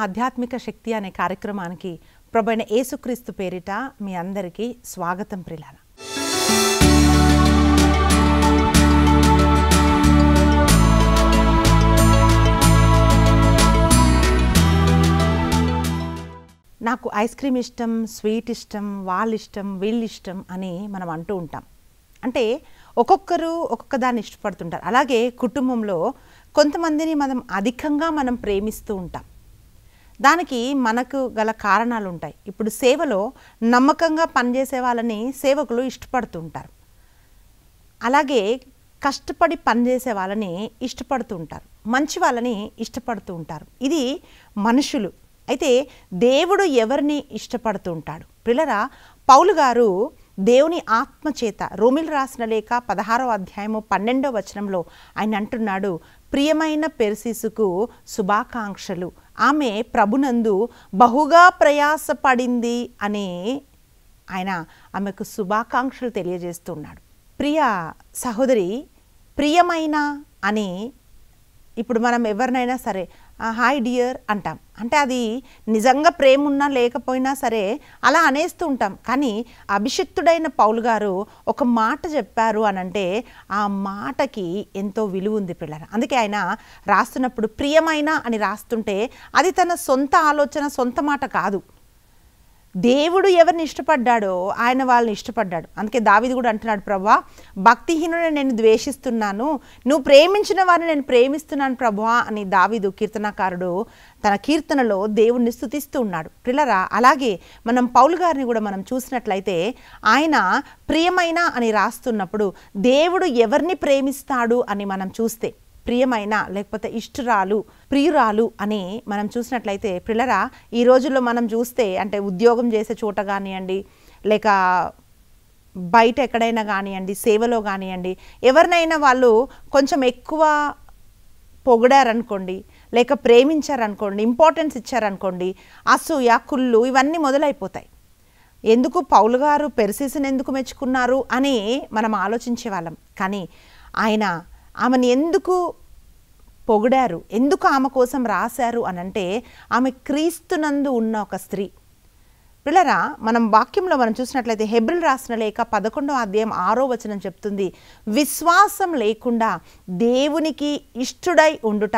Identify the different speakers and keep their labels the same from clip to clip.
Speaker 1: ఆధ్యాత్మిక శక్తి అనే కార్యక్రమానికి ప్రభువైన యేసుక్రీస్తు పేరిట మీ అందరికీ స్వాగతం ప్రియులారా. నాకు ఐస్ క్రీమ్ ఇష్టం, స్వీట్ ఇష్టం, వాళ్ళు ఇష్టం, వీళ్ళు ఇష్టం అని మనం అంటూ ఉంటాం. అంటే ఒక్కొక్కరు ఒక్కొక్క దాన్ని ఇష్టపడుతుంటారు. అలాగే కుటుంబంలో కొంతమందిని మనం ప్రేమిస్తూ ఉంటాం. దానికి మనకు గల కారణాలు ఉంటాయి. ఇప్పుడు సేవలో నమ్మకంగా పనిచేసే వాళ్ళని సేవకులు ఇష్టపడుతూ ఉంటారు. అలాగే కష్టపడి పనిచేసే వాళ్ళని ఇష్టపడుతూ ఉంటారు. మంచి వాళ్ళని ఇష్టపడుతూ ఉంటారు. ఇది మనుషులు. అయితే దేవుడు ఎవరిని ఇష్టపడుతూ ఉంటాడు? పిల్లరా, పౌలు గారు దేవుని ఆత్మచేత రోమిలు రాసిన లేఖ 16వ అధ్యాయము 12వ వచనంలో ఆయన అంటున్నాడు, ప్రియమైన పెర్సిసుకు శుభాకాంక్షలు, ఆమె ప్రభునందు బహుగా ప్రయాసపడింది అని ఆయన ఆమెకు శుభాకాంక్షలు తెలియజేస్తున్నాడు. ప్రియ సహోదరి, ప్రియమైన అని ఇప్పుడు మనం ఎవరినైనా సరే హాయ్ డియర్ అంటాం. అంటే అది నిజంగా ప్రేమ ఉన్నా లేకపోయినా సరే అలా అనేస్తూ ఉంటాం. కానీ అభిషిక్తుడైన పౌలు గారు ఒక మాట చెప్పారు అని అంటే ఆ మాటకి ఎంతో విలువ ఉంది పిల్లలు. అందుకే ఆయన రాస్తున్నప్పుడు ప్రియమైన అని రాస్తుంటే అది తన సొంత ఆలోచన, సొంత మాట కాదు. దేవుడు ఎవరిని ఇష్టపడ్డాడో ఆయన వాళ్ళని ఇష్టపడ్డాడు. అందుకే దావీదు కూడా అంటున్నాడు, ప్రభువా భక్తిహీనుని నేను ద్వేషిస్తున్నాను, నువ్వు ప్రేమించిన వారిని నేను ప్రేమిస్తున్నాను ప్రభువా అని దావీదు కీర్తనకారుడు తన కీర్తనలో దేవుణ్ణి స్తుతిస్తూ ఉన్నాడు. పిల్లరా, అలాగే మనం పౌలు గారిని కూడా మనం చూసినట్లయితే ఆయన ప్రియమైన అని రాస్తున్నప్పుడు దేవుడు ఎవరిని ప్రేమిస్తాడు అని మనం చూస్తే ప్రియమైన లేకపోతే ఇష్టురాలు, ప్రియురాలు అని మనం చూసినట్లయితే పిల్లరా, ఈ రోజుల్లో మనం చూస్తే అంటే ఉద్యోగం చేసే చోట కానివ్వండి, లేక బయట ఎక్కడైనా కానివ్వండి, సేవలో కానివ్వండి, ఎవరినైనా వాళ్ళు కొంచెం ఎక్కువ పొగిడారనుకోండి, లేక ప్రేమించారనుకోండి, ఇంపార్టెన్స్ ఇచ్చారనుకోండి, అసూయ, కుళ్ళు ఇవన్నీ మొదలైపోతాయి. ఎందుకు పౌలు గారు పెర్సిస్ని ఎందుకు మెచ్చుకున్నారు అని మనం ఆలోచించే వాళ్ళం. కానీ ఆయన ఆమెను ఎందుకు పొగిడారు, ఎందుకు ఆమె కోసం రాశారు అని అంటే ఆమె క్రీస్తునందు ఉన్న ఒక స్త్రీ. పిల్లరా, మనం వాక్యంలో మనం చూసినట్లయితే హెబ్రీయులు రాసిన లేఖ 11వ అధ్యాయం 6వ వచనం చెప్తుంది, విశ్వాసం లేకుండా దేవునికి ఇష్టుడై ఉండుట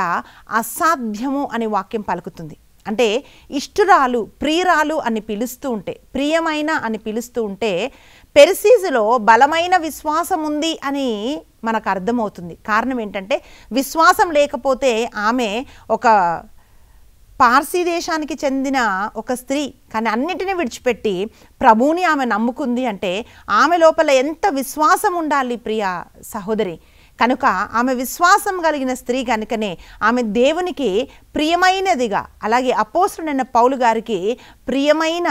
Speaker 1: అసాధ్యము అని వాక్యం పలుకుతుంది. అంటే ఇష్టురాలు, ప్రియురాలు అని పిలుస్తూ ఉంటే, ప్రియమైన అని పిలుస్తూ ఉంటే పెర్సిస్లో బలమైన విశ్వాసం ఉంది అని మనకు అర్థమవుతుంది. కారణం ఏంటంటే విశ్వాసం లేకపోతే ఆమె ఒక పార్సీ దేశానికి చెందిన ఒక స్త్రీ, కానీ అన్నిటినీ విడిచిపెట్టి ప్రభువుని ఆమె నమ్ముకుంది అంటే ఆమె లోపల ఎంత విశ్వాసం ఉండాలి ప్రియ సహోదరి. కనుక ఆమె విశ్వాసం కలిగిన స్త్రీ కనుకనే ఆమె దేవునికి ప్రియమైనదిగా, అలాగే అపోస్తలుడైన పౌలు గారికి ప్రియమైన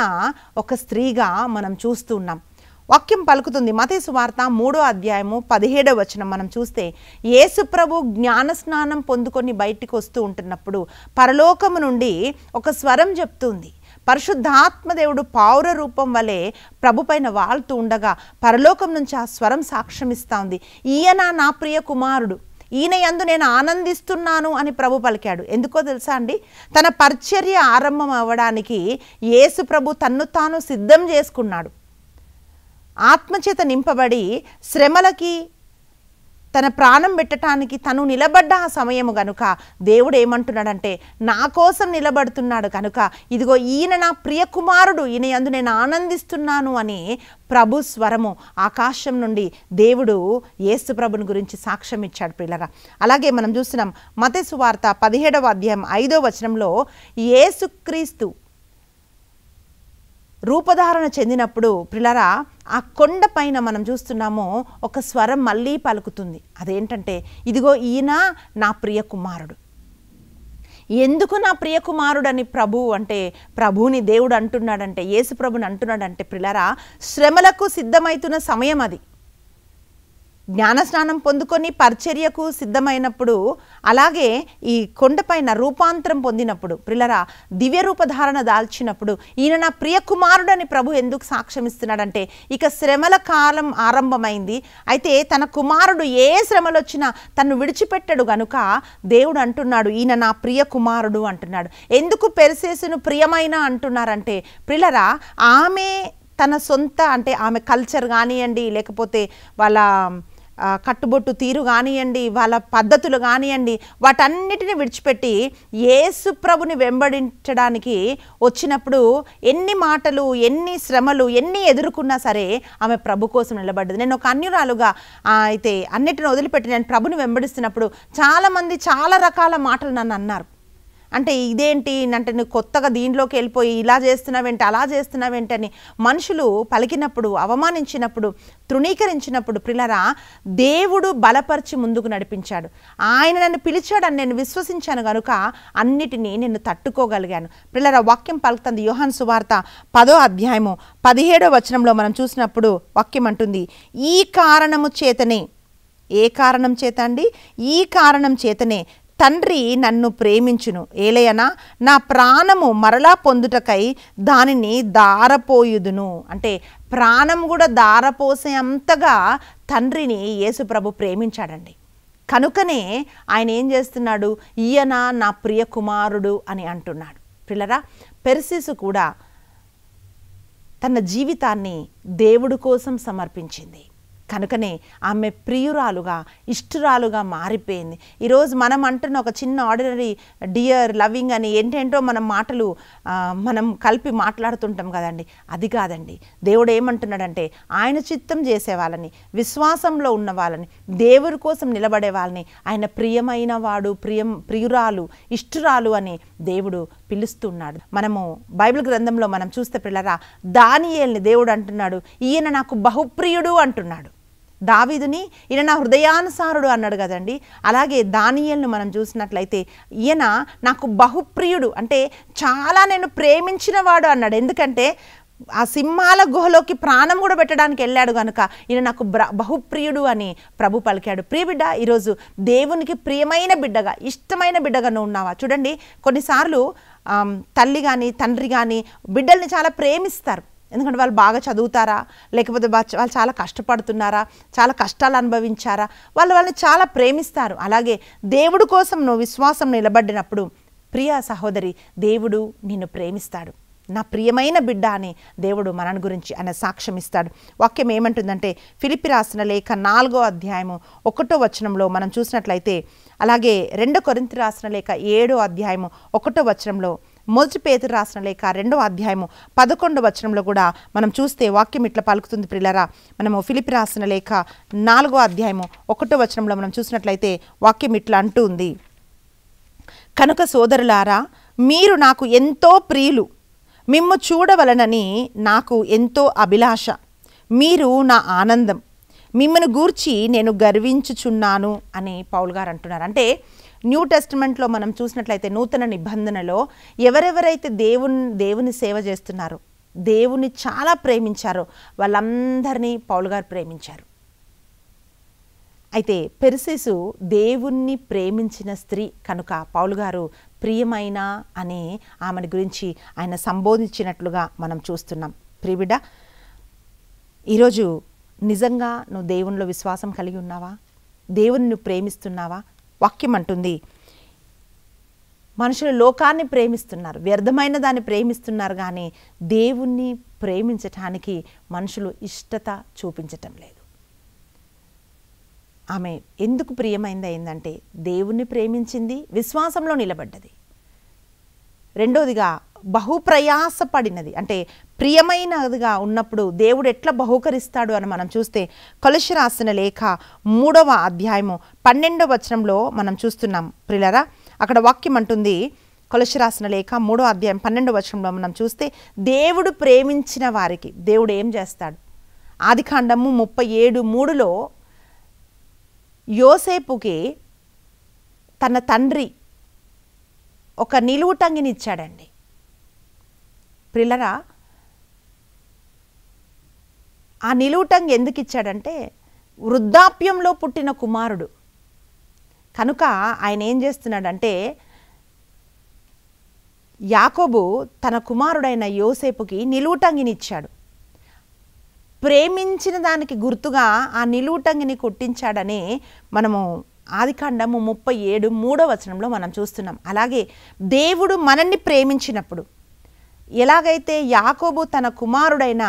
Speaker 1: ఒక స్త్రీగా మనం చూస్తూ ఉన్నాం. వాక్యం పలుకుతుంది, మత్తయి సువార్త 3వ అధ్యాయము 17వ వచనం మనం చూస్తే, యేసు ప్రభు జ్ఞానస్నానం పొందుకొని బయటికి వస్తూ ఉంటున్నప్పుడు పరలోకము నుండి ఒక స్వరం చెప్తుంది. పరిశుద్ధాత్మదేవుడు పావుర రూపం వలె ప్రభు పైన వాళ్తూ ఉండగా పరలోకం నుంచి ఆ స్వరం సాక్ష్యమిస్తూ ఉంది, ఈయన నా ప్రియ కుమారుడు, ఈయన యందు నేను ఆనందిస్తున్నాను అని ప్రభు పలికాడు. ఎందుకో తెలుసా అండి, తన పరిచర్య ఆరంభం అవ్వడానికి యేసు ప్రభు తన్ను తాను సిద్ధం చేసుకున్నాడు. ఆత్మచేత నింపబడి శ్రమలకి తన ప్రాణం పెట్టడానికి తను నిలబడ్డ ఆ సమయము గనుక దేవుడు ఏమంటున్నాడంటే నా కోసం నిలబడుతున్నాడు కనుక ఇదిగో ఈయన నా ప్రియ కుమారుడు, ఈయన యందు నేను ఆనందిస్తున్నాను అని ప్రభు స్వరము ఆకాశం నుండి దేవుడు యేసు ప్రభుని గురించి సాక్ష్యం ఇచ్చాడు పిల్లగా. అలాగే మనం చూస్తున్నాం మత్తయి సువార్త 17వ అధ్యాయం 5వ వచనంలో యేసుక్రీస్తు రూపధారణ చెందినప్పుడు పిల్లరా ఆ కొండ పైన మనం చూస్తున్నాము ఒక స్వరం మళ్ళీ పలుకుతుంది. అదేంటంటే ఇదిగో ఈయన నా ప్రియ కుమారుడు. ఎందుకు నా ప్రియ కుమారుడు అని ప్రభువుని దేవుడు అంటున్నాడంటే, యేసు ప్రభుని అంటున్నాడంటే పిల్లరా శ్రమలకు సిద్ధమవుతున్న సమయం అది. జ్ఞానస్నానం పొందుకొని పరిచర్యకు సిద్ధమైనప్పుడు, అలాగే ఈ కొండపైన రూపాంతరం పొందినప్పుడు, ప్రిలరా దివ్య రూపధారణ దాల్చినప్పుడు, ఈయన నా ప్రియ కుమారుడని ప్రభు ఎందుకు సాక్ష్యం ఇస్తున్నాడంటే, ఇక శ్రమల కాలం ఆరంభమైంది. అయితే తన కుమారుడు ఏ శ్రమలు వచ్చినా తను విడిచిపెట్టడు గనుక దేవుడు అంటున్నాడు, ఈయన నా ప్రియ కుమారుడు అంటున్నాడు. ఎందుకు పెర్సేసును ప్రియమైన అంటున్నారంటే, ప్రిలరా ఆమె తన సొంత అంటే ఆమె కల్చర్ కానివ్వండి, లేకపోతే వాళ్ళ కట్టుబొట్టు తీరు కానివ్వండి, వాళ్ళ పద్ధతులు కానివ్వండి, వాటన్నిటిని విడిచిపెట్టి యేసు ప్రభుని వెంబడించడానికి వచ్చినప్పుడు ఎన్ని మాటలు, ఎన్ని శ్రమలు, ఎన్ని ఎదుర్కొన్నా సరే ఆమె ప్రభు కోసం నిలబడ్డది. నేను ఒక అన్యురాలుగా అయితే అన్నిటిని వదిలిపెట్టి నేను ప్రభుని వెంబడిస్తున్నప్పుడు చాలామంది చాలా రకాల మాటలు నన్ను అన్నారు. అంటే ఇదేంటి అంటే నువ్వు కొత్తగా దీంట్లోకి వెళ్ళిపోయి ఇలా చేస్తున్నావేంటి, అలా చేస్తున్నావేంటి అని మనుషులు పలికినప్పుడు, అవమానించినప్పుడు, తృణీకరించినప్పుడు, ప్రిలరా దేవుడు బలపరిచి ముందుకు నడిపించాడు. ఆయన నన్ను పిలిచాడని నేను విశ్వసించాను కనుక అన్నిటినీ నేను తట్టుకోగలిగాను. ప్రిలరా వాక్యం పలుకుతుంది. యోహాను సువార్త 10వ అధ్యాయము 17వ వచనంలో మనం చూసినప్పుడు వాక్యం అంటుంది, ఈ కారణము చేతనే, ఏ కారణం చేత అండి? ఈ కారణం చేతనే తండ్రి నన్ను ప్రేమించును, ఏలయనా నా ప్రాణము మరలా పొందుటకై దానిని దారపోయుదును. అంటే ప్రాణం కూడా దారపోసే అంతగా తండ్రిని యేసు ప్రభు ప్రేమించాడండి. కనుకనే ఆయన ఏం చేస్తున్నాడు, ఈయన నా ప్రియ కుమారుడు అని అంటున్నాడు. పిల్లరా పెర్సిసు కూడా తన జీవితాన్ని దేవుడి కోసం సమర్పించింది. కనుకనే ఆమె ప్రియురాలుగా, ఇష్టురాలుగా మారిపోయింది. ఈరోజు మనం అంటున్న ఒక చిన్న ఆర్డినరీ డియర్, లవింగ్ అని ఏంటేంటో మనం మాటలు మనం కలిపి మాట్లాడుతుంటాం కదండి. అది కాదండి. దేవుడు ఏమంటున్నాడంటే ఆయన చిత్తం చేసే వాళ్ళని, విశ్వాసంలో ఉన్న వాళ్ళని, దేవుడి కోసం నిలబడే వాళ్ళని ఆయన ప్రియమైన వాడు, ప్రియురాలు, ఇష్టురాలు అని దేవుడు పిలుస్తున్నాడు. మనము బైబిల్ గ్రంథంలో మనం చూస్తే పిల్లరా దానియేలుని దేవుడు అంటున్నాడు, ఈయన నాకు బహుప్రియుడు అంటున్నాడు. దావీదుని ఈయన నా హృదయానుసారుడు అన్నాడు కదండి. అలాగే దానియేలును మనం చూసినట్లయితే ఈయన నాకు బహుప్రియుడు అంటే చాలా నేను ప్రేమించిన వాడు అన్నాడు. ఎందుకంటే ఆ సింహాల గుహలోకి ప్రాణం కూడా పెట్టడానికి వెళ్ళాడు కనుక ఈయన నాకు బహుప్రియుడు అని ప్రభు పలికాడు. ప్రియ బిడ్డ, ఈరోజు దేవునికి ప్రియమైన బిడ్డగా, ఇష్టమైన బిడ్డగా నువ్వు ఉన్నావా? చూడండి, కొన్నిసార్లు తల్లి కానీ తండ్రి కానీ బిడ్డల్ని చాలా ప్రేమిస్తారు. ఎందుకంటే వాళ్ళు బాగా చదువుతారా, లేకపోతే వాళ్ళు చాలా కష్టపడుతున్నారా, చాలా కష్టాలు అనుభవించారా, వాళ్ళని చాలా ప్రేమిస్తారు. అలాగే దేవుడి కోసం నువ్వు విశ్వాసం నిలబడినప్పుడు ప్రియ సహోదరి, దేవుడు నిన్ను ప్రేమిస్తాడు. నా ప్రియమైన బిడ్డ అని దేవుడు మన గురించి ఆయన సాక్ష్యం ఇస్తాడు. వాక్యం ఏమంటుందంటే ఫిలిప్పీ రాసిన లేఖ 4వ అధ్యాయము 1వ వచనంలో మనం చూసినట్లయితే, అలాగే 2 కొరింథీ రాసిన లేఖ 7వ అధ్యాయము 1వ వచనంలో, 1 పేతురు రాసిన లేఖ 2వ అధ్యాయము 11వ వచనంలో కూడా మనం చూస్తే వాక్యం ఇట్లా పలుకుతుంది. ప్రియులారా, మనము ఫిలిప్పీ రాసిన లేఖ 4వ అధ్యాయము 1వ వచనంలో మనం చూసినట్లయితే వాక్యం ఇట్లా అంటుంది, కనుక సోదరులారా మీరు నాకు ఎంతో ప్రియులు, మిమ్ము చూడవలనని నాకు ఎంతో అభిలాష, మీరు నా ఆనందం, మిమ్మను గూర్చి నేను గర్వించుచున్నాను అని పౌలు గారు అంటున్నారు. అంటే న్యూ టెస్టిమెంట్లో మనం చూసినట్లయితే నూతన నిబంధనలో ఎవరెవరైతే దేవుని సేవ చేస్తున్నారో, దేవుని చాలా ప్రేమించారో వాళ్ళందరినీ పౌలు గారు ప్రేమించారు. అయితే పెర్సిసు దేవుణ్ణి ప్రేమించిన స్త్రీ కనుక పౌలు గారు ప్రియమైన అని ఆమెను గురించి ఆయన సంబోధించినట్లుగా మనం చూస్తున్నాం. ప్రియబిడ్డ, ఈరోజు నిజంగా నువ్వు దేవునిలో విశ్వాసం కలిగి ఉన్నావా? దేవుని నువ్వు ప్రేమిస్తున్నావా? వాక్యం అంటుంది, మనుషులు లోకాన్ని ప్రేమిస్తున్నారు, వ్యర్థమైన దాన్ని ప్రేమిస్తున్నారు, కానీ దేవుణ్ణి ప్రేమించటానికి మనుషులు ఇష్టత చూపించటం లేదు. ఆమె ఎందుకు ప్రియమైంది అయిందంటే దేవుణ్ణి ప్రేమించింది, విశ్వాసంలో నిలబడ్డది. రెండోదిగా బహుప్రయాసపడినది. అంటే ప్రియమైనదిగా ఉన్నప్పుడు దేవుడు ఎట్లా బహుకరిస్తాడు అని మనం చూస్తే కొలస్సీ రాసిన లేఖ 3వ అధ్యాయము 12వ వచనంలో మనం చూస్తున్నాం. ప్రియులారా, అక్కడ వాక్యం అంటుంది, కొలస్సీ రాసిన లేఖ 3వ అధ్యాయం 12వ వచనంలో మనం చూస్తే దేవుడు ప్రేమించిన వారికి దేవుడు ఏం చేస్తాడు? ఆదికాండము 37:3లో యోసేపుకి తన తండ్రి ఒక నిలువుటంగిని ఇచ్చాడండి. ప్రియులారా, ఆ నిలువుటంగి ఎందుకు ఇచ్చాడంటే వృద్ధాప్యంలో పుట్టిన కుమారుడు కనుక ఆయన ఏం చేస్తున్నాడంటే యాకోబు తన కుమారుడైన యోసేపుకి నిలువుటంగినిచ్చాడు. ప్రేమించిన దానికి గుర్తుగా ఆ నిలువుటంగిని కొట్టించాడని మనము ఆదికాండము 37:3 మనం చూస్తున్నాం. అలాగే దేవుడు మనల్ని ప్రేమించినప్పుడు ఎలాగైతే యాకోబు తన కుమారుడైన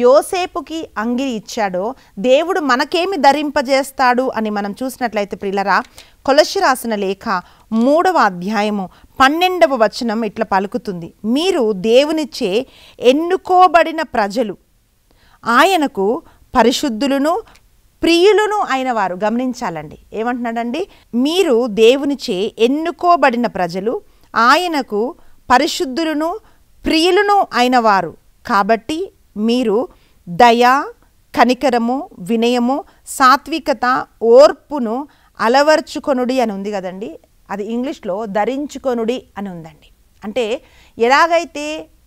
Speaker 1: యోసేపుకి అంగి ఇచ్చాడో దేవుడు మనకేమి ధరింపజేస్తాడు అని మనం చూసినట్లయితే ప్రియులరా, కొలస్సీ రాసిన లేఖ 3:12 ఇట్లా పలుకుతుంది, మీరు దేవునిచే ఎన్నుకోబడిన ప్రజలు, ఆయనకు పరిశుద్ధులను ప్రియులను అయిన వారు. గమనించాలండి, ఏమంటున్నాడండి? మీరు దేవునిచే ఎన్నుకోబడిన ప్రజలు, ఆయనకు పరిశుద్ధులను ప్రియులను అయిన వారు కాబట్టి మీరు దయ, కనికరము, వినయము, సాత్వికత, ఓర్పును అలవర్చుకొనుడి అని ఉంది కదండి. అది ఇంగ్లీష్లో ధరించుకొనుడి అని ఉందండి. అంటే ఎలాగైతే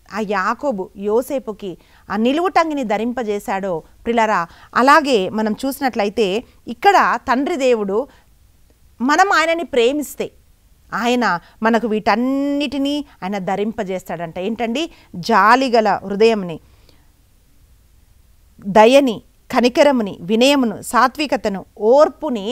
Speaker 1: ఆ యాకోబు యోసేపుకి ఆ నిలువుటంగిని ధరింపజేశాడో ప్రిలరా, అలాగే మనం చూసినట్లయితే ఇక్కడ తండ్రి దేవుడు మనం ఆయనని ప్రేమిస్తే ఆయన మనకు వీటన్నిటినీ ఆయన ధరింపజేస్తాడంట. ఏంటండి? జాలిగల హృదయంని, దయని, కనికరముని, వినయమును, సాత్వికతను, ఓర్పుని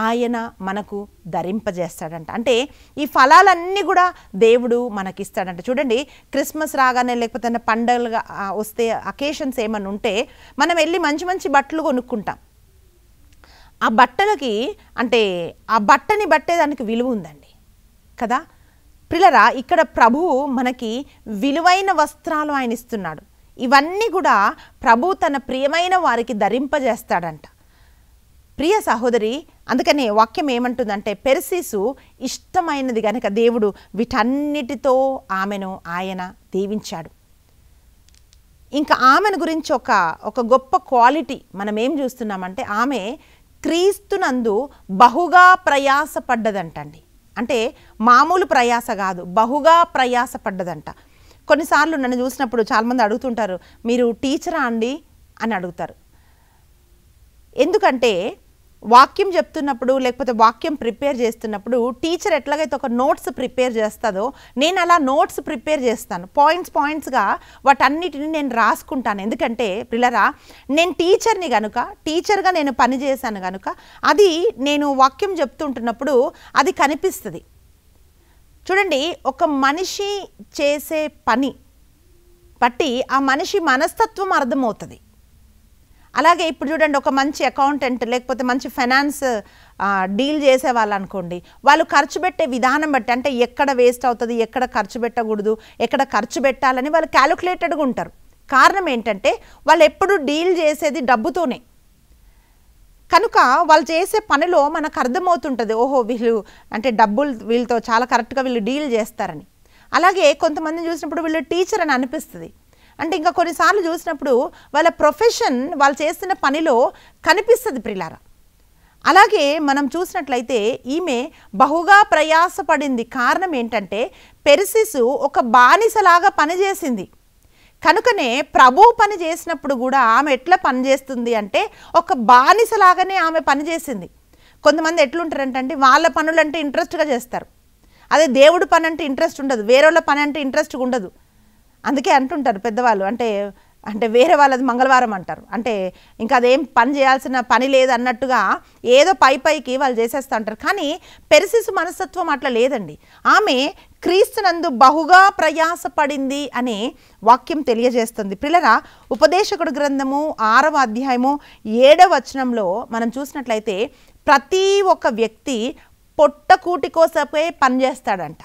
Speaker 1: ఆయన మనకు ధరింపజేస్తాడంట. అంటే ఈ ఫలాలన్నీ కూడా దేవుడు మనకిస్తాడంట. చూడండి, క్రిస్మస్ రాగానే లేకపోతే పండుగలుగా వస్తే అకేషన్స్ ఏమన్నా ఉంటే మనం వెళ్ళి మంచి మంచి బట్టలు కొనుక్కుంటాం. ఆ బట్టలకి అంటే ఆ బట్టని బట్టేదానికి విలువ ఉందండి కదా ప్రిలరా. ఇక్కడ ప్రభువు మనకి విలువైన వస్త్రాలు ఆయన ఇస్తున్నాడు. ఇవన్నీ కూడా ప్రభు తన ప్రియమైన వారికి ధరింపజేస్తాడంట. ప్రియ సహోదరి, అందుకనే వాక్యం ఏమంటుందంటే పెర్సీసు ఇష్టమైనది గనక దేవుడు వీటన్నిటితో ఆమెను ఆయన దీవించాడు. ఇంకా ఆమెను గురించి ఒక గొప్ప క్వాలిటీ మనం ఏం చూస్తున్నామంటే ఆమె క్రీస్తునందు బహుగా ప్రయాసపడ్డదంటండి. అంటే మామూలు ప్రయాస కాదు, బహుగా ప్రయాసపడ్డదంట. కొన్నిసార్లు నన్ను చూసినప్పుడు చాలామంది అడుగుతుంటారు, మీరు టీచరా అండి అని అడుగుతారు. ఎందుకంటే వాక్యం చెప్తున్నప్పుడు లేకపోతే వాక్యం ప్రిపేర్ చేస్తున్నప్పుడు టీచర్ ఎట్లాగైతే ఒక నోట్స్ ప్రిపేర్ చేస్తుందో నేను అలా నోట్స్ ప్రిపేర్ చేస్తాను. పాయింట్స్గా వాటన్నిటిని నేను రాసుకుంటాను. ఎందుకంటే పిల్లరా, నేను టీచర్ని కనుక, టీచర్గా నేను పని చేశాను కనుక అది నేను వాక్యం చెప్తుంటున్నప్పుడు అది కనిపిస్తుంది. చూడండి, ఒక మనిషి చేసే పని బట్టి ఆ మనిషి మనస్తత్వం అర్థమవుతుంది. అలాగే ఇప్పుడు చూడండి, ఒక మంచి అకౌంటెంట్ లేకపోతే మంచి ఫైనాన్స్ డీల్ చేసే వాళ్ళు అనుకోండి, వాళ్ళు ఖర్చు పెట్టే విధానం బట్టి అంటే ఎక్కడ వేస్ట్ అవుతుంది, ఎక్కడ ఖర్చు పెట్టకూడదు, ఎక్కడ ఖర్చు పెట్టాలని వాళ్ళు క్యాలిక్యులేటెడ్గా ఉంటారు. కారణం ఏంటంటే వాళ్ళు ఎప్పుడు డీల్ చేసేది డబ్బుతోనే కనుక వాళ్ళు చేసే పనిలో మనకు అర్థమవుతుంటుంది, ఓహో వీళ్ళు అంటే డబ్బులు వీళ్ళతో చాలా కరెక్ట్గా వీళ్ళు డీల్ చేస్తారని. అలాగే కొంతమందిని చూసినప్పుడు వీళ్ళు టీచర్ అని అనిపిస్తుంది. అంటే ఇంకా కొన్నిసార్లు చూసినప్పుడు వాళ్ళ ప్రొఫెషన్ వాళ్ళు చేస్తున్న పనిలో కనిపిస్తుంది ప్రిలారా. అలాగే మనం చూసినట్లయితే ఈమె బహుగా ప్రయాసపడింది. కారణం ఏంటంటే పెర్సిసు ఒక బానిసలాగా పనిచేసింది. కనుకనే ప్రభు పని చేసినప్పుడు కూడా ఆమె ఎట్లా పనిచేస్తుంది అంటే ఒక బానిసలాగానే ఆమె పనిచేసింది. కొంతమంది ఎట్లుంటారంటే వాళ్ళ పనులంటే ఇంట్రెస్ట్గా చేస్తారు, అదే దేవుడు పని అంటే ఇంట్రెస్ట్ ఉండదు, వేరేళ్ళ పని అంటే ఇంట్రెస్ట్గా ఉండదు. అందుకే అంటుంటారు పెద్దవాళ్ళు, అంటే వేరే వాళ్ళది మంగళవారం అంటారు, అంటే ఇంకా అదేం పని చేయాల్సిన పని లేదు అన్నట్టుగా ఏదో పైకి వాళ్ళు చేసేస్తూ ఉంటారు. కానీ పెర్సిసు మనస్తత్వం అట్లా లేదండి. ఆమె క్రీస్తునందు బహుగా ప్రయాసపడింది అని వాక్యం తెలియజేస్తుంది. పిల్లరా, ఉపదేశకుడు గ్రంథము 6వ అధ్యాయము 7వ వచనంలో మనం చూసినట్లయితే ప్రతి ఒక్క వ్యక్తి పొట్టకూటి కోసమే పనిచేస్తాడంట,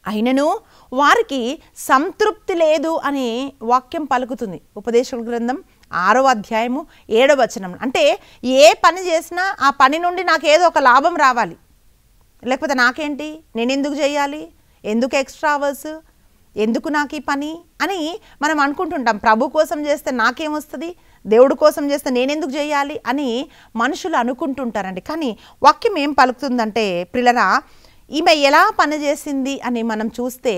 Speaker 1: అయినను వారికి సంతృప్తి లేదు అని వాక్యం పలుకుతుంది. ఉపదేశకుల గ్రంథం 6వ అధ్యాయము 7వ వచనం. అంటే ఏ పని చేసినా ఆ పని నుండి నాకు ఏదో ఒక లాభం రావాలి, లేకపోతే నాకేంటి, నేను ఎందుకు చేయాలి, ఎందుకు ఎక్స్ట్రా అవర్స్, ఎందుకు నాకు ఈ పని అని మనం అనుకుంటుంటాం. ప్రభు కోసం చేస్తే నాకేమొస్తుంది, దేవుడి కోసం చేస్తే నేనెందుకు చేయాలి అని మనుషులు అనుకుంటుంటారండి. కానీ వాక్యం ఏం పలుకుతుందంటే ప్రిలరా, ఈమె ఎలా పనిచేసింది అని మనం చూస్తే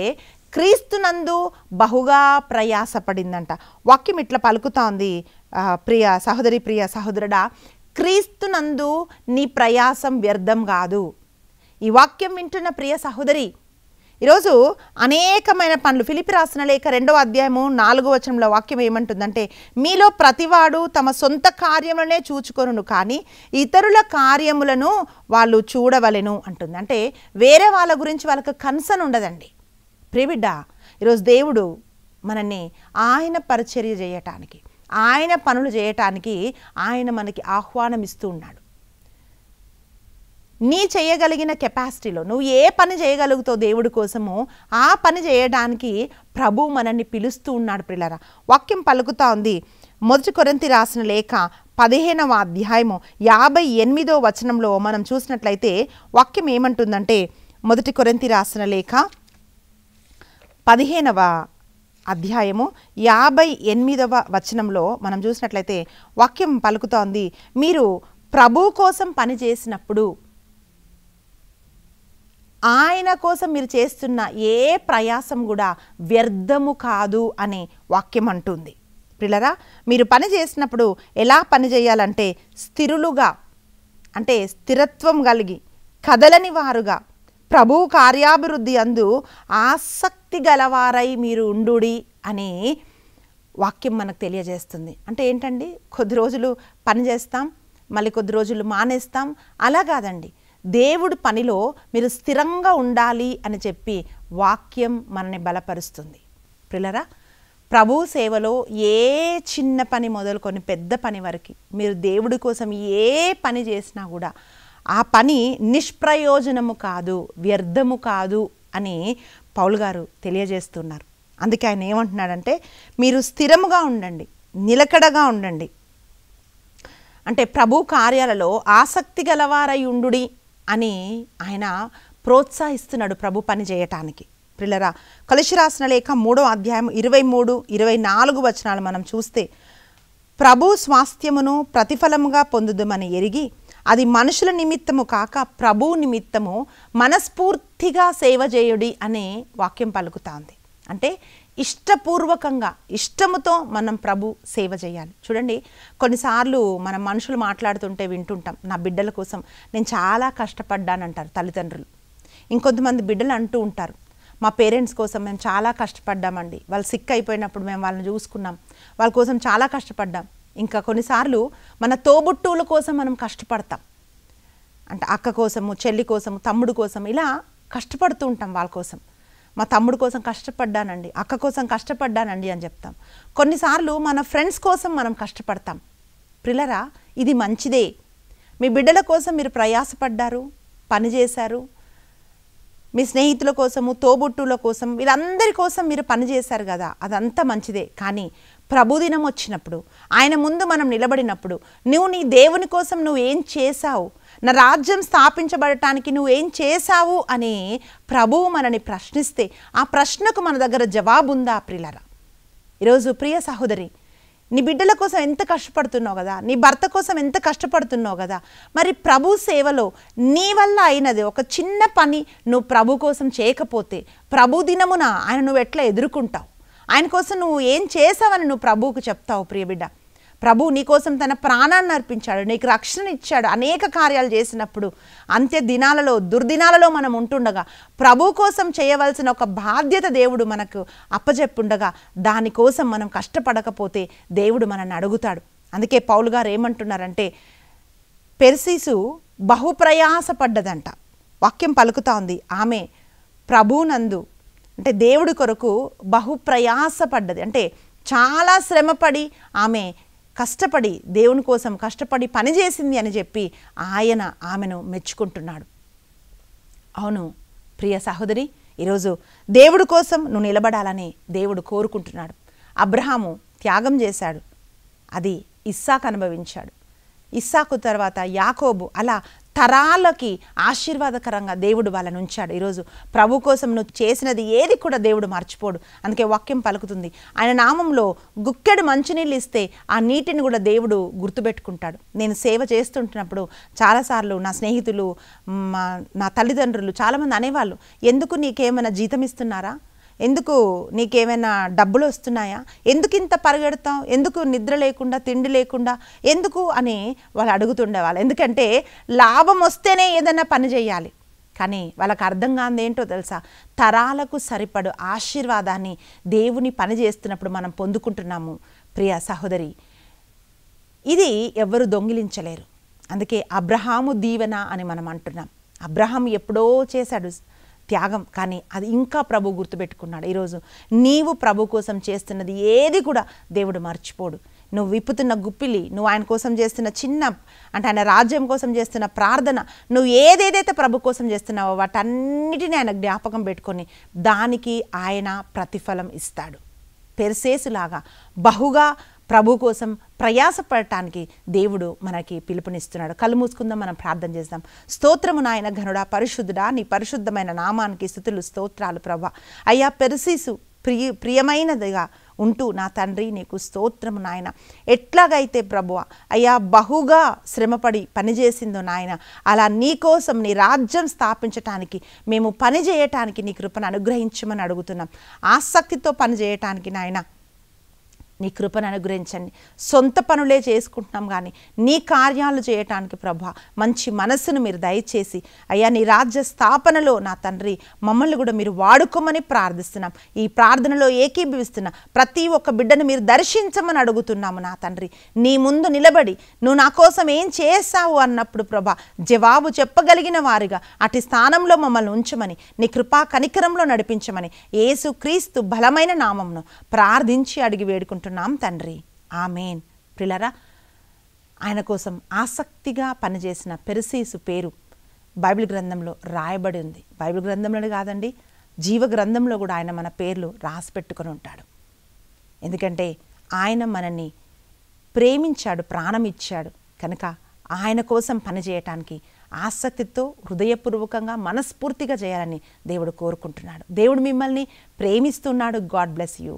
Speaker 1: క్రీస్తునందు బహుగా ప్రయాసపడిందంట. వాక్యం ఇట్లా పలుకుతా ఉంది, ప్రియ సహోదరి, ప్రియ సహోదరుడా, క్రీస్తునందు నీ ప్రయాసం వ్యర్థం కాదు. ఈ వాక్యం వింటున్న ప్రియ సహోదరి, ఈరోజు అనేకమైన పనులు, ఫిలిప్పీ రాసిన లేఖ 2వ అధ్యాయము 4వ వచనంలో వాక్యం ఏమంటుందంటే, మీలో ప్రతివాడు తమ సొంత కార్యములనే చూచుకొనును, కానీ ఇతరుల కార్యములను వాళ్ళు చూడవలెను అంటుంది. అంటే వేరే వాళ్ళ గురించి వాళ్ళకి కన్సర్న్ ఉండదండి. ప్రియబిడ్డ, ఈరోజు దేవుడు మనల్ని ఆయన పరిచర్య చేయటానికి, ఆయన పనులు చేయటానికి ఆయన మనకి ఆహ్వానం ఇస్తూ ఉన్నాడు. నీ చేయగలిగిన కెపాసిటీలో నువ్వు ఏ పని చేయగలుగుతావు దేవుడి కోసము, ఆ పని చేయడానికి ప్రభు మనల్ని పిలుస్తూ ఉన్నాడు. ప్రియులారా, వాక్యం పలుకుతా ఉంది. 1 కొరింథీ రాసిన లేఖ 15వ అధ్యాయము 58వ వచనంలో మనం చూసినట్లయితే వాక్యం ఏమంటుందంటే, 1 కొరింథీ రాసిన లేఖ 15వ అధ్యాయము 58వ వచనంలో మనం చూసినట్లయితే వాక్యం పలుకుతోంది, మీరు ప్రభు కోసం పని చేసినప్పుడు ఆయన కోసం మీరు చేస్తున్న ఏ ప్రయాసం కూడా వ్యర్థము కాదు అనే వాక్యం అంటుంది. ప్రియులారా, మీరు పని చేసినప్పుడు ఎలా పని చేయాలంటే స్థిరులుగా, అంటే స్థిరత్వం కలిగి కదలని వారుగా, ప్రభు కార్యాభివృద్ధి అందు ఆసక్తి గలవారై మీరు ఉండుడి అని వాక్యం మనకు తెలియజేస్తుంది. అంటే ఏంటండి, కొద్ది రోజులు పని చేస్తాం, మళ్ళీ కొద్ది రోజులు మానేస్తాం, అలా కాదండి. దేవుడి పనిలో మీరు స్థిరంగా ఉండాలి అని చెప్పి వాక్యం మనని బలపరుస్తుంది. ప్రియులారా, ప్రభు సేవలో ఏ చిన్న పని మొదలుకొని పెద్ద పని వరకు మీరు దేవుడి కోసం ఏ పని చేసినా కూడా ఆ పని నిష్ప్రయోజనము కాదు, వ్యర్థము కాదు అని పౌలు గారు తెలియజేస్తున్నారు. అందుకే ఆయన ఏమంటున్నాడంటే, మీరు స్థిరముగా ఉండండి, నిలకడగా ఉండండి, అంటే ప్రభు కార్యాలలో ఆసక్తి గలవారై ఉండుడి అని ఆయన ప్రోత్సహిస్తున్నాడు ప్రభు పని చేయటానికి. ప్రియులారా, కొలస్సీ రాసిన లేఖ 3వ అధ్యాయం 23, 24 వచనాలు మనం చూస్తే, ప్రభు స్వాస్థ్యమును ప్రతిఫలముగా పొందుదమని ఎరిగి అది మనుషుల నిమిత్తము కాక ప్రభు నిమిత్తము మనస్ఫూర్తిగా సేవ చేయుడి అనే వాక్యం పలుకుతాంది. అంటే ఇష్టపూర్వకంగా, ఇష్టముతో మనం ప్రభు సేవ చేయాలి. చూడండి, కొన్నిసార్లు మనం మనుషులు మాట్లాడుతుంటే వింటుంటాం, నా బిడ్డల కోసం నేను చాలా కష్టపడ్డానంటారు తల్లిదండ్రులు. ఇంకొంతమంది బిడ్డలు అంటూ ఉంటారు, మా పేరెంట్స్ కోసం మేము చాలా కష్టపడ్డామండి, వాళ్ళు సిక్ అయిపోయినప్పుడు మేము వాళ్ళని చూసుకున్నాం, వాళ్ళ కోసం చాలా కష్టపడ్డాం. ఇంకా కొన్నిసార్లు మన తోబుట్టువుల కోసం మనం కష్టపడతాం, అంటే అక్క కోసము, చెల్లి కోసము, తమ్ముడు కోసం ఇలా కష్టపడుతూ ఉంటాం. వాళ్ళ కోసం, మా తమ్ముడు కోసం కష్టపడ్డానండి, అక్క కోసం కష్టపడ్డానండి అని చెప్తాం. కొన్నిసార్లు మన ఫ్రెండ్స్ కోసం మనం కష్టపడతాం. ప్రియులారా, ఇది మంచిదే. మీ బిడ్డల కోసం మీరు ప్రయాసపడ్డారు, పనిచేశారు, మీ స్నేహితుల కోసము, తోబుట్టుల కోసం, వీళ్ళందరి కోసం మీరు పనిచేశారు కదా, అదంతా మంచిదే. కానీ ప్రభుదినం వచ్చినప్పుడు, ఆయన ముందు మనం నిలబడినప్పుడు, నువ్వు నీ దేవుని కోసం నువ్వు ఏం చేశావు, నా రాజ్యం స్థాపించబడటానికి నువ్వేం చేశావు అని ప్రభువు మనని ప్రశ్నిస్తే ఆ ప్రశ్నకు మన దగ్గర జవాబు ఉందా? ప్రియులారా, ఈరోజు ప్రియ సహోదరి, నీ బిడ్డల కోసం ఎంత కష్టపడుతున్నావు కదా, నీ భర్త కోసం ఎంత కష్టపడుతున్నావు కదా, మరి ప్రభు సేవలో నీ వల్ల అయినది ఒక చిన్న పని నువ్వు ప్రభు కోసం చేయకపోతే ప్రభు దినమున ఆయన నువ్వు ఎట్లా ఎదుర్కొంటావు? ఆయన కోసం నువ్వు ఏం చేసావని నువ్వు ప్రభువుకు చెప్తావు? ప్రియబిడ్డ, ప్రభు నీ కోసం తన ప్రాణాన్ని అర్పించాడు, నీకు రక్షణ ఇచ్చాడు, అనేక కార్యాలు చేసినప్పుడు అంత్య దినాలలో, దుర్దినాలలో మనం ఉంటుండగా ప్రభు కోసం చేయవలసిన ఒక బాధ్యత దేవుడు మనకు అప్పచెప్పుండగా దానికోసం మనం కష్టపడకపోతే దేవుడు మనల్ని అడుగుతాడు. అందుకే పౌలు గారు ఏమంటున్నారంటే, పెర్సీసు బహుప్రయాసపడ్డదంట. వాక్యం పలుకుతా ఉంది, ఆమె ప్రభునందు, అంటే దేవుడి కొరకు బహుప్రయాసపడ్డది. అంటే చాలా శ్రమపడి ఆమె కష్టపడి దేవుని కోసం కష్టపడి పనిచేసింది అని చెప్పి ఆయన ఆమెను మెచ్చుకుంటున్నాడు. అవును ప్రియ సహోదరి, ఈరోజు దేవుడి కోసం నువ్వు నిలబడాలని దేవుడు కోరుకుంటున్నాడు. అబ్రహాము త్యాగం చేశాడు, అది ఇస్సాకు అనుభవించాడు. ఇస్సాకు తర్వాత యాకోబు, అలా తరాలకి ఆశీర్వాదకరంగా దేవుడు వాళ్ళని ఉంచాడు. ఈరోజు ప్రభు కోసం నువ్వు చేసినది ఏది కూడా దేవుడు మర్చిపోడు. అందుకే వాక్యం పలుకుతుంది, ఆయన నామంలో గుక్కెడు మంచినీళ్ళు ఇస్తే ఆ నీటిని కూడా దేవుడు గుర్తుపెట్టుకుంటాడు. నేను సేవ చేస్తుంటున్నప్పుడు చాలాసార్లు నా స్నేహితులు, నా తల్లిదండ్రులు చాలామంది అనేవాళ్ళు, ఎందుకు నీకేమైనా జీతం ఇస్తున్నారా, ఎందుకు నీకేమైనా డబ్బులు వస్తున్నాయా, ఎందుకు ఇంత పరిగెడతావు, ఎందుకు నిద్ర లేకుండా తిండి లేకుండా ఎందుకు అని వాళ్ళు అడుగుతుండేవాళ్ళు. ఎందుకంటే లాభం వస్తేనే ఏదైనా పని చేయాలి. కానీ వాళ్ళకి అర్థం కానిది ఏంటో తెలుసా, తరాలకు సరిపడు ఆశీర్వాదాన్ని దేవుని పని చేస్తున్నప్పుడు మనం పొందుకుంటున్నాము. ప్రియ సహోదరి, ఇది ఎవరు దొంగిలించలేరు. అందుకే అబ్రహాము దీవెన అని మనం అంటున్నాం. అబ్రహాం ఎప్పుడో చేశాడు త్యాగం, కానీ అది ఇంకా ప్రభు గుర్తుపెట్టుకున్నాడు. ఈరోజు నీవు ప్రభు కోసం చేస్తున్నది ఏది కూడా దేవుడు మర్చిపోడు. నువ్వు విప్పుతున్న గుప్పిలి, నువ్వు ఆయన కోసం చేస్తున్న చిన్న అంటే ఆయన రాజ్యం కోసం చేస్తున్న ప్రార్థన, నువ్వు ఏదేదైతే ప్రభు కోసం చేస్తున్నావో వాటన్నిటిని ఆయన జ్ఞాపకం పెట్టుకొని దానికి ఆయన ప్రతిఫలం ఇస్తాడు. పెర్సేసులాగా బహుగా ప్రభు కోసం ప్రయాసపడటానికి దేవుడు మనకి పిలుపునిస్తున్నాడు. కళ్ళు మూసుకుందాం, మనం ప్రార్థన చేద్దాం. స్తోత్రము నాయన ఘనుడా, పరిశుద్ధుడా, నీ పరిశుద్ధమైన నామానికి స్తుతులు స్తోత్రాలు ప్రభా. అయ్యా పెర్సీసు ప్రియమైనదిగా ఉంటూ నా తండ్రి నీకు స్తోత్రము నాయన. ఎట్లాగైతే ప్రభువా అయ్యా బహుగా శ్రమపడి పనిచేసిందో నాయన, అలా నీ కోసం నీ రాజ్యం స్థాపించటానికి మేము పని చేయటానికి నీ కృపను అనుగ్రహించమని అడుగుతున్నాం. ఆసక్తితో పని చేయటానికి నాయన నీ కృపను అనుగ్రహించండి. సొంత పనులే చేసుకుంటున్నాం కానీ నీ కార్యాలు చేయటానికి ప్రభా మంచి మనస్సును మీరు దయచేసి అయ్యా నీ రాజ్య స్థాపనలో నా తండ్రి మమ్మల్ని కూడా మీరు వాడుకోమని ప్రార్థిస్తున్నాం. ఈ ప్రార్థనలో ఏకీభవిస్తున్న ప్రతి ఒక్క బిడ్డను మీరు దర్శించమని అడుగుతున్నాము నా తండ్రి. నీ ముందు నిలబడి నువ్వు నా కోసం ఏం చేస్తావు అన్నప్పుడు ప్రభా జవాబు చెప్పగలిగిన వారిగా అటు స్థానంలో మమ్మల్ని ఉంచమని నీ కృపా కనికరంలో నడిపించమని యేసు క్రీస్తు బలమైన నామమును ప్రార్థించి అడిగి వేడుకుంటున్నాం తండ్రి, ఆమేన్. ప్రియులారా, ఆయన కోసం ఆసక్తిగా పనిచేసిన పెర్సీసు పేరు బైబిల్ గ్రంథంలో రాయబడి ఉంది. బైబిల్ గ్రంథంలోనే కాదండి, జీవ గ్రంథంలో కూడా ఆయన మన పేర్లు రాసి పెట్టుకొని ఉంటాడు. ఎందుకంటే ఆయన మనల్ని ప్రేమించాడు, ప్రాణం ఇచ్చాడు కనుక ఆయన కోసం పనిచేయటానికి ఆసక్తితో హృదయపూర్వకంగా మనస్ఫూర్తిగా చేయాలని దేవుడు కోరుకుంటున్నాడు. దేవుడు మిమ్మల్ని ప్రేమిస్తున్నాడు. God bless you.